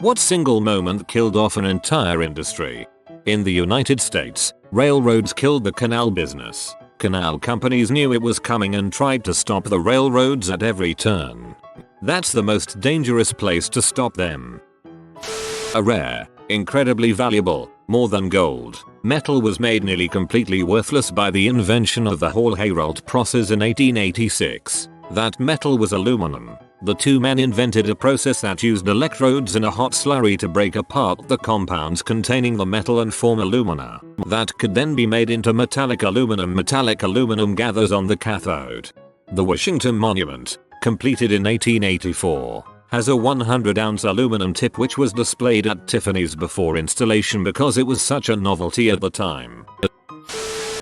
What single moment killed off an entire industry? In the United States, railroads killed the canal business. Canal companies knew it was coming and tried to stop the railroads at every turn. That's the most dangerous place to stop them. A rare, incredibly valuable, more than gold, metal was made nearly completely worthless by the invention of the Hall-Héroult process in 1886. That metal was aluminum. The two men invented a process that used electrodes in a hot slurry to break apart the compounds containing the metal and form alumina. That could then be made into metallic aluminum. Metallic aluminum gathers on the cathode. The Washington Monument, completed in 1884, has a 100-ounce aluminum tip which was displayed at Tiffany's before installation because it was such a novelty at the time.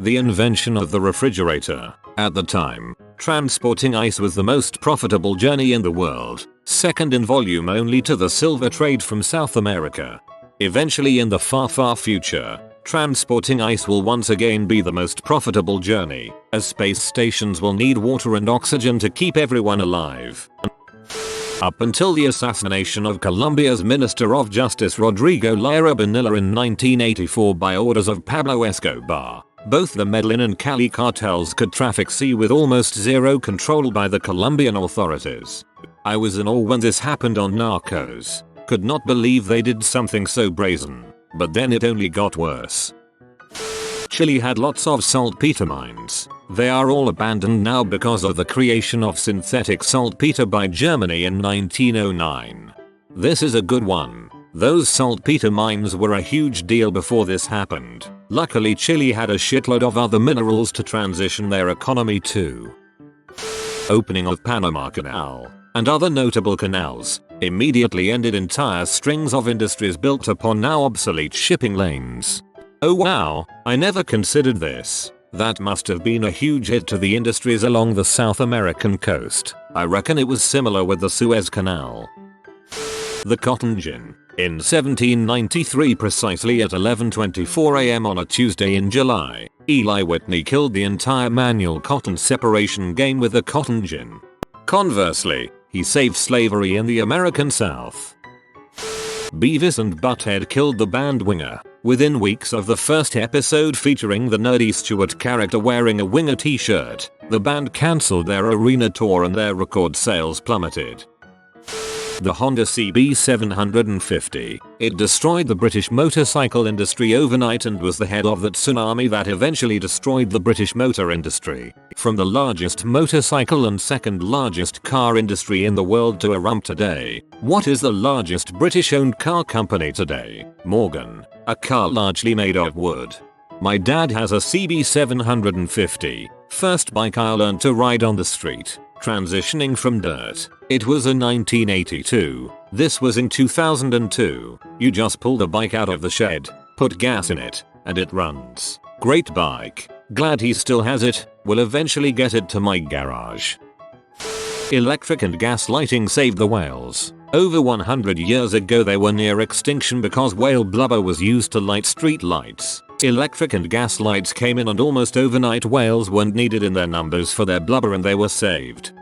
The invention of the refrigerator. At the time, transporting ice was the most profitable journey in the world, second in volume only to the silver trade from South America. Eventually in the far future, transporting ice will once again be the most profitable journey, as space stations will need water and oxygen to keep everyone alive. Up until the assassination of Colombia's Minister of Justice Rodrigo Lara Bonilla in 1984 by orders of Pablo Escobar, both the Medellin and Cali cartels could traffic sea with almost zero control by the Colombian authorities. I was in awe when this happened on Narcos. Could not believe they did something so brazen. But then it only got worse. Chile had lots of saltpeter mines. They are all abandoned now because of the creation of synthetic saltpeter by Germany in 1909. This is a good one. Those saltpeter mines were a huge deal before this happened. Luckily Chile had a shitload of other minerals to transition their economy to. Opening of Panama Canal and other notable canals immediately ended entire strings of industries built upon now obsolete shipping lanes. Oh wow, I never considered this. That must have been a huge hit to the industries along the South American coast. I reckon it was similar with the Suez Canal. The cotton gin. In 1793, precisely at 11:24 am on a Tuesday in July, Eli Whitney killed the entire manual cotton separation game with a cotton gin. Conversely, he saved slavery in the American South. Beavis and Butthead killed the band Winger. Within weeks of the first episode featuring the nerdy Stewart character wearing a Winger t-shirt, the band cancelled their arena tour and their record sales plummeted. The Honda CB750. It destroyed the British motorcycle industry overnight and was the head of that tsunami that eventually destroyed the British motor industry. From the largest motorcycle and second largest car industry in the world to a rump today. What is the largest British-owned car company today? Morgan. A car largely made of wood. My dad has a CB750. First bike I learned to ride on the street. Transitioning from dirt. It was in 1982. This was in 2002. You just pull the bike out of the shed, put gas in it, and it runs. Great bike. Glad he still has it. Will eventually get it to my garage. Electric and gas lighting saved the whales. Over 100 years ago they were near extinction because whale blubber was used to light street lights. Electric and gas lights came in and almost overnight whales weren't needed in their numbers for their blubber and they were saved.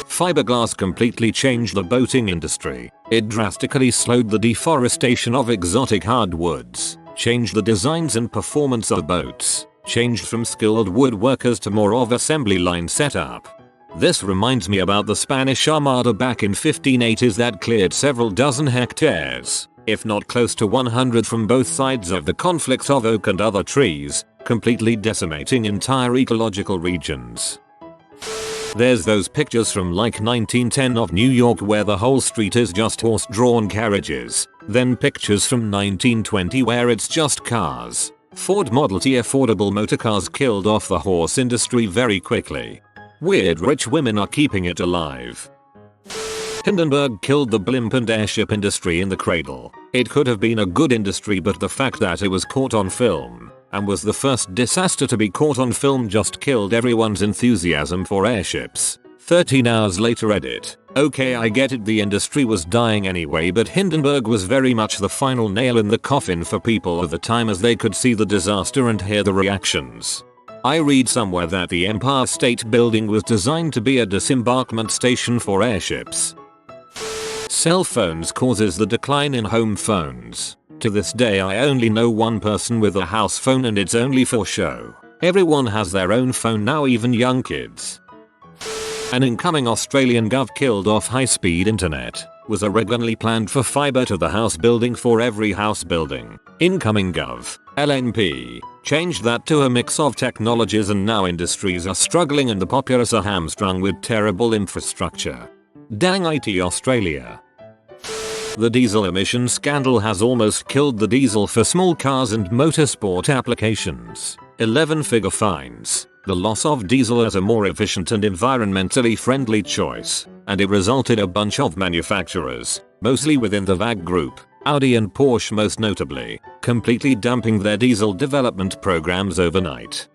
Fiberglass completely changed the boating industry. It drastically slowed the deforestation of exotic hardwoods, changed the designs and performance of boats, changed from skilled woodworkers to more of assembly line setup. This reminds me about the Spanish Armada back in 1580s that cleared several dozen hectares, if not close to 100 from both sides of the conflicts of oak and other trees, completely decimating entire ecological regions. There's those pictures from like 1910 of New York where the whole street is just horse-drawn carriages, then pictures from 1920 where it's just cars. Ford Model T affordable motorcars killed off the horse industry very quickly. Weird rich women are keeping it alive. Hindenburg killed the blimp and airship industry in the cradle. It could have been a good industry but the fact that it was caught on film and was the first disaster to be caught on film just killed everyone's enthusiasm for airships. 13 hours later edit. Okay, I get it, the industry was dying anyway, but Hindenburg was very much the final nail in the coffin for people of the time as they could see the disaster and hear the reactions. I read somewhere that the Empire State Building was designed to be a disembarkment station for airships. Cell phones causes the decline in home phones. To this day I only know one person with a house phone and it's only for show. Everyone has their own phone now, even young kids. An incoming Australian gov killed off high-speed internet. Was originally planned for fibre to the house building for every house building. Incoming gov, LNP, changed that to a mix of technologies and now industries are struggling and the populace are hamstrung with terrible infrastructure. Dang IT Australia. The diesel emission scandal has almost killed the diesel for small cars and motorsport applications. 11-figure fines. The loss of diesel as a more efficient and environmentally friendly choice, and it resulted a bunch of manufacturers, mostly within the VAG group, Audi and Porsche most notably, completely dumping their diesel development programs overnight.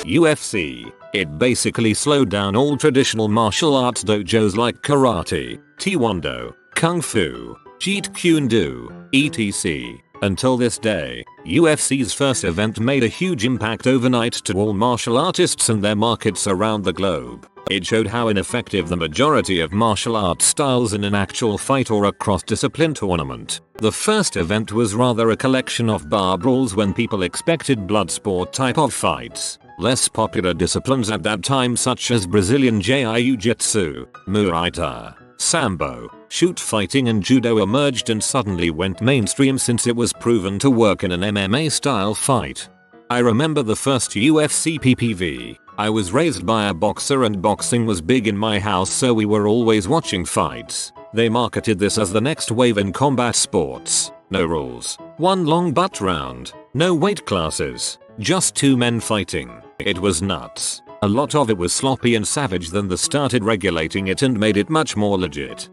UFC. It basically slowed down all traditional martial arts dojos like karate, taekwondo, kung fu, jeet kune do, etc. Until this day, UFC's first event made a huge impact overnight to all martial artists and their markets around the globe. It showed how ineffective the majority of martial arts styles in an actual fight or a cross-discipline tournament. The first event was rather a collection of bar brawls when people expected blood sport type of fights. Less popular disciplines at that time such as Brazilian Jiu-Jitsu, Muay Thai, Sambo, shoot fighting and judo emerged and suddenly went mainstream since it was proven to work in an MMA style fight. I remember the first UFC PPV. I was raised by a boxer and boxing was big in my house, so we were always watching fights. They marketed this as the next wave in combat sports. No rules, one long butt round, no weight classes, just two men fighting. It was nuts. A lot of it was sloppy and savage, then they started regulating it and made it much more legit.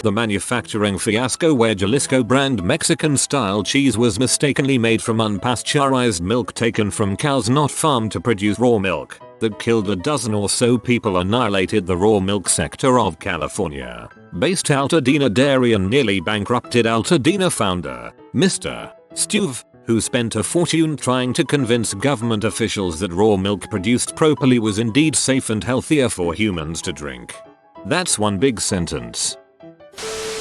The Manufacturing Fiasco, where Jalisco brand Mexican style cheese was mistakenly made from unpasteurized milk taken from cows not farmed to produce raw milk, that killed a dozen or so people, annihilated the raw milk sector of California. Based Altadena Dairy and nearly bankrupted Altadena founder, Mr. Stuve, who spent a fortune trying to convince government officials that raw milk produced properly was indeed safe and healthier for humans to drink. That's one big sentence.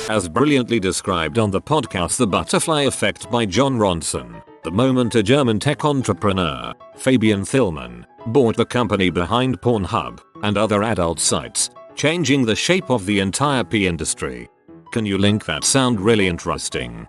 As brilliantly described on the podcast The Butterfly Effect by John Ronson, the moment a German tech entrepreneur, Fabian Thielmann, bought the company behind Pornhub and other adult sites, changing the shape of the entire P industry. Can you link that? Sound really interesting.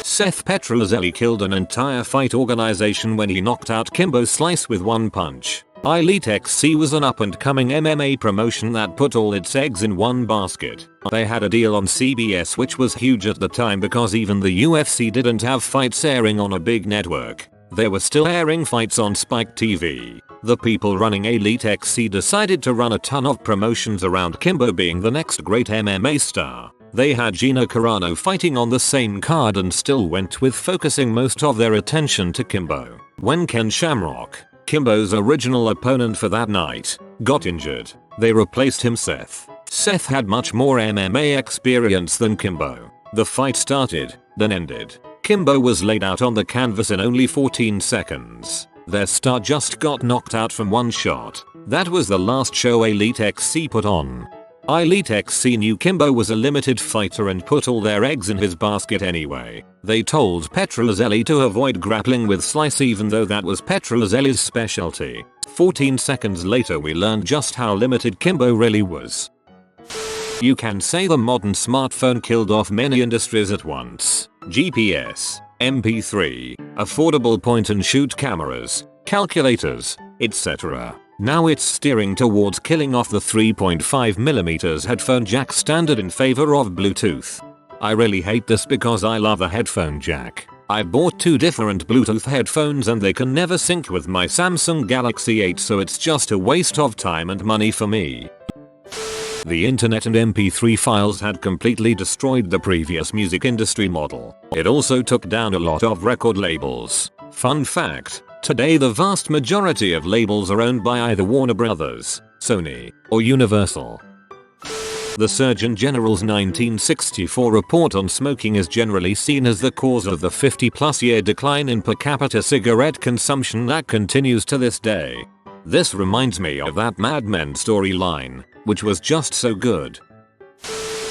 Seth Petrozelli killed an entire fight organization when he knocked out Kimbo Slice with one punch. Elite XC was an up-and-coming MMA promotion that put all its eggs in one basket. They had a deal on CBS which was huge at the time because even the UFC didn't have fights airing on a big network. They were still airing fights on Spike TV. The people running Elite XC decided to run a ton of promotions around Kimbo being the next great MMA star. They had Gina Carano fighting on the same card and still went with focusing most of their attention to Kimbo. When Ken Shamrock, Kimbo's original opponent for that night, got injured, they replaced him Seth. Seth had much more MMA experience than Kimbo. The fight started, then ended. Kimbo was laid out on the canvas in only 14 seconds. Their star just got knocked out from one shot. That was the last show Elite XC put on. Elite XC knew Kimbo was a limited fighter and put all their eggs in his basket anyway. They told Petrozelli to avoid grappling with Slice even though that was Petrozelli's specialty. 14 seconds later we learned just how limited Kimbo really was. You can say the modern smartphone killed off many industries at once. GPS, MP3, affordable point-and-shoot cameras, calculators, etc. Now it's steering towards killing off the 3.5mm headphone jack standard in favor of Bluetooth. I really hate this because I love a headphone jack. I bought two different Bluetooth headphones and they can never sync with my Samsung Galaxy 8, so it's just a waste of time and money for me. The internet and MP3 files had completely destroyed the previous music industry model. It also took down a lot of record labels. Fun fact, today the vast majority of labels are owned by either Warner Brothers, Sony, or Universal. The Surgeon General's 1964 report on smoking is generally seen as the cause of the 50+ year decline in per capita cigarette consumption that continues to this day. This reminds me of that Mad Men storyline, which was just so good.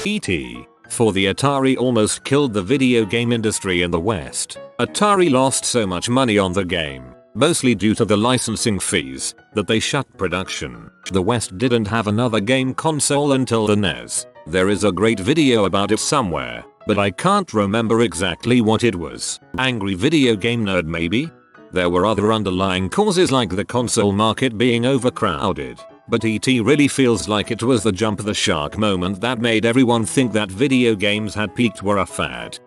E.T. for the Atari almost killed the video game industry in the West. Atari lost so much money on the game, mostly due to the licensing fees, that they shut production. The West didn't have another game console until the NES. There is a great video about it somewhere, but I can't remember exactly what it was. Angry video game nerd maybe? There were other underlying causes like the console market being overcrowded, but ET really feels like it was the jump the shark moment that made everyone think that video games had peaked, were a fad.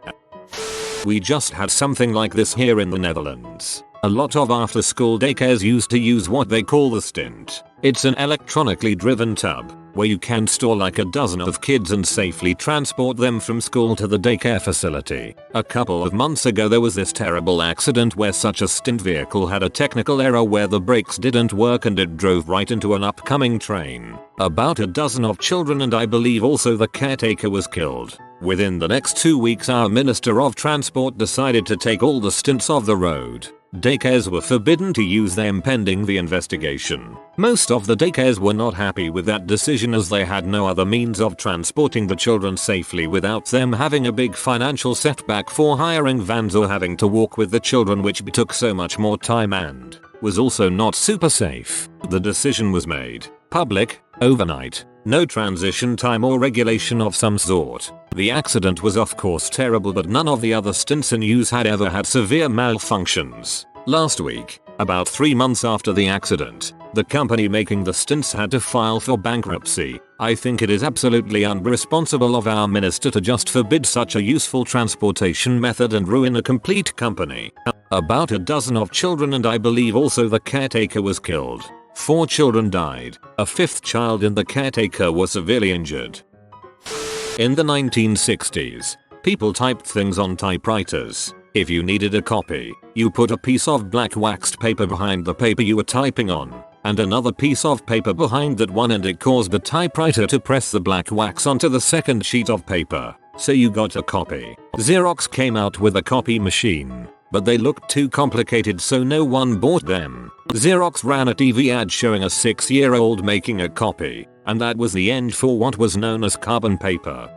We just had something like this here in the Netherlands. A lot of after-school daycares used to use what they call the stint. It's an electronically driven tub, where you can store like a dozen of kids and safely transport them from school to the daycare facility. A couple of months ago there was this terrible accident where such a stint vehicle had a technical error where the brakes didn't work and it drove right into an upcoming train. About a dozen of children and I believe also the caretaker was killed. Within the next 2 weeks our Minister of Transport decided to take all the stints off the road. Daycares were forbidden to use them pending the investigation. Most of the daycares were not happy with that decision as they had no other means of transporting the children safely without them having a big financial setback for hiring vans or having to walk with the children, which took so much more time and was also not super safe. The decision was made public, overnight, no transition time or regulation of some sort. The accident was of course terrible, but none of the other stints in use had ever had severe malfunctions. Last week, about 3 months after the accident, the company making the stints had to file for bankruptcy. I think it is absolutely irresponsible of our minister to just forbid such a useful transportation method and ruin a complete company. About a dozen of children and I believe also the caretaker was killed. 4 children died. A 5th child in the caretaker was severely injured. In the 1960s, people typed things on typewriters. If you needed a copy, you put a piece of black waxed paper behind the paper you were typing on, and another piece of paper behind that one, and it caused the typewriter to press the black wax onto the second sheet of paper. So you got a copy. Xerox came out with a copy machine, but they looked too complicated so no one bought them. Xerox ran a TV ad showing a 6-year-old making a copy, and that was the end for what was known as carbon paper.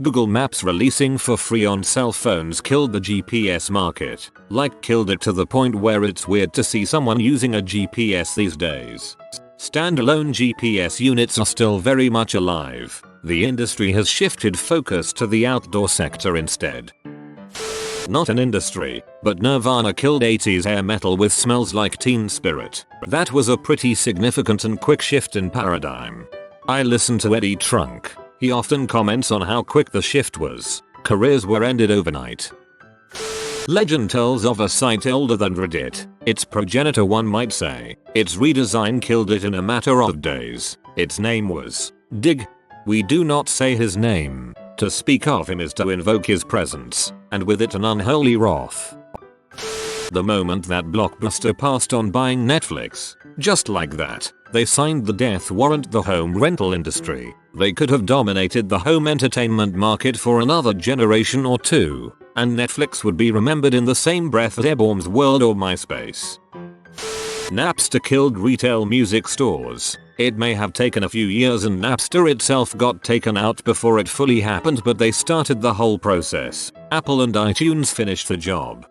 Google Maps releasing for free on cell phones killed the GPS market. Like killed it to the point where it's weird to see someone using a GPS these days. Standalone GPS units are still very much alive. The industry has shifted focus to the outdoor sector instead. Not an industry, but Nirvana killed 80s hair metal with Smells Like Teen Spirit. That was a pretty significant and quick shift in paradigm. I listen to Eddie Trunk. He often comments on how quick the shift was. Careers were ended overnight. Legend tells of a site older than Reddit. Its progenitor, one might say. Its redesign killed it in a matter of days. Its name was Dig. We do not say his name. To speak of him is to invoke his presence, and with it an unholy wrath. The moment that Blockbuster passed on buying Netflix, just like that, they signed the death warrant the home rental industry. They could have dominated the home entertainment market for another generation or two, and Netflix would be remembered in the same breath as Airborne's World or MySpace. Napster killed retail music stores. It may have taken a few years and Napster itself got taken out before it fully happened, but they started the whole process. Apple and iTunes finished the job.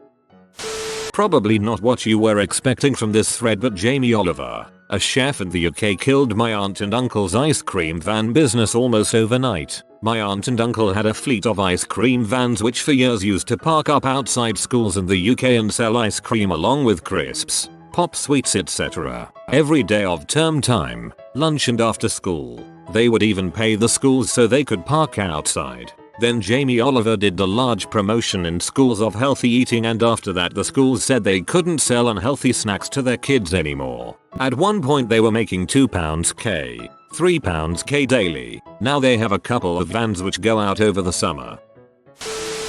Probably not what you were expecting from this thread, but Jamie Oliver, a chef in the UK, killed my aunt and uncle's ice cream van business almost overnight. My aunt and uncle had a fleet of ice cream vans which for years used to park up outside schools in the UK and sell ice cream along with crisps, pop sweets, etc. every day of term time, lunch and after school. They would even pay the schools so they could park outside. Then Jamie Oliver did the large promotion in schools of healthy eating, and after that the schools said they couldn't sell unhealthy snacks to their kids anymore. At one point they were making £2 £3 daily. Now they have a couple of vans which go out over the summer.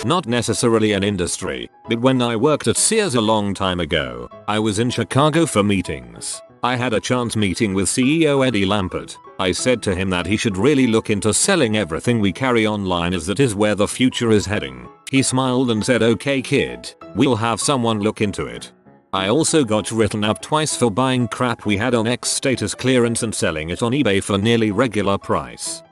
Not necessarily an industry, but when I worked at Sears a long time ago, I was in Chicago for meetings. I had a chance meeting with CEO Eddie Lampert. I said to him that he should really look into selling everything we carry online, as that is where the future is heading. He smiled and said, "Okay kid, we'll have someone look into it." I also got written up twice for buying crap we had on X status clearance and selling it on eBay for nearly regular price.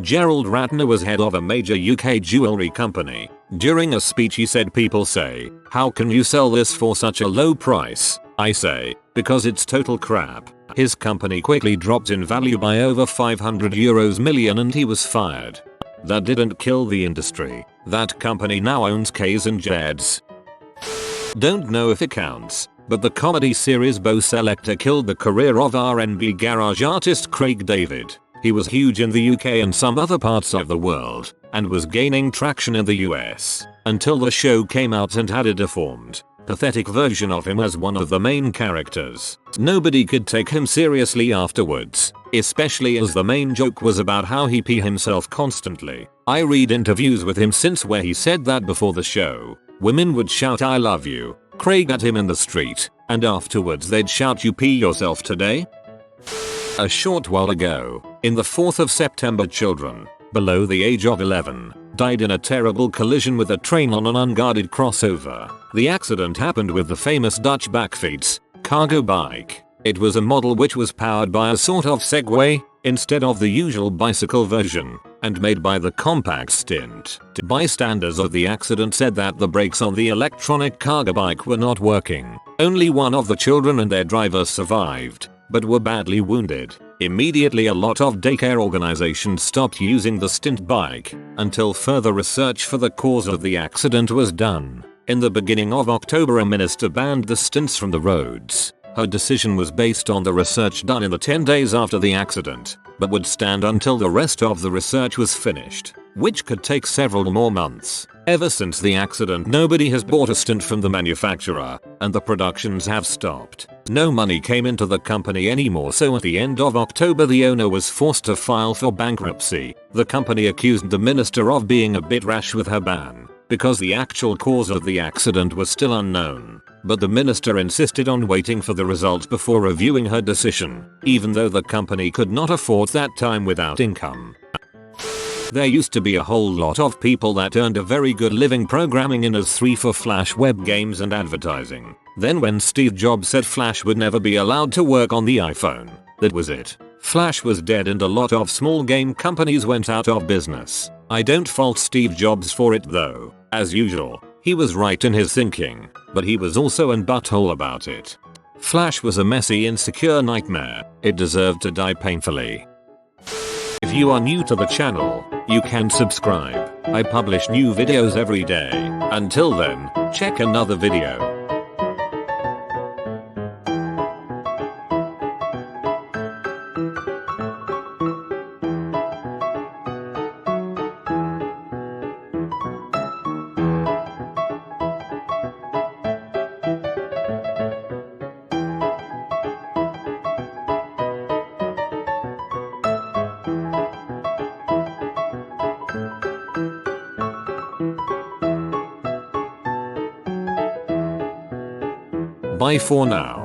Gerald Ratner was head of a major UK jewelry company. During a speech he said, "People say, how can you sell this for such a low price? I say, because it's total crap." His company quickly dropped in value by over €500 million and he was fired. That didn't kill the industry. That company now owns K's and Jed's. Don't know if it counts, but the comedy series Bo Selector killed the career of R&B garage artist Craig David. He was huge in the UK and some other parts of the world, and was gaining traction in the US, until the show came out and had a deformed, pathetic version of him as one of the main characters. Nobody could take him seriously afterwards, especially as the main joke was about how he pee himself constantly. I read interviews with him since where he said that before the show, women would shout "I love you, Craig" at him in the street, and afterwards they'd shout "You pee yourself today?" A short while ago, in the 4th of September, children below the age of 11 died in a terrible collision with a train on an unguarded crossover. The accident happened with the famous Dutch backfeeds cargo bike. It was a model which was powered by a sort of Segway instead of the usual bicycle version, and made by the compact stint. Bystanders of the accident said that the brakes on the electronic cargo bike were not working. Only one of the children and their driver survived, but were badly wounded. Immediately a lot of daycare organizations stopped using the stint bike, until further research for the cause of the accident was done. In the beginning of October, a minister banned the stints from the roads. Her decision was based on the research done in the 10 days after the accident, but would stand until the rest of the research was finished, which could take several more months. Ever since the accident, nobody has bought a stint from the manufacturer, and the productions have stopped. No money came into the company anymore, so at the end of October the owner was forced to file for bankruptcy. The company accused the minister of being a bit rash with her ban, because the actual cause of the accident was still unknown. But the minister insisted on waiting for the results before reviewing her decision, even though the company could not afford that time without income. There used to be a whole lot of people that earned a very good living programming in AS3 for Flash web games and advertising. Then when Steve Jobs said Flash would never be allowed to work on the iPhone, that was it. Flash was dead and a lot of small game companies went out of business. I don't fault Steve Jobs for it though. As usual, he was right in his thinking, but he was also an butthole about it. Flash was a messy, insecure nightmare. It deserved to die painfully. If you are new to the channel, you can subscribe. I publish new videos every day. Until then, check another video. Bye for now.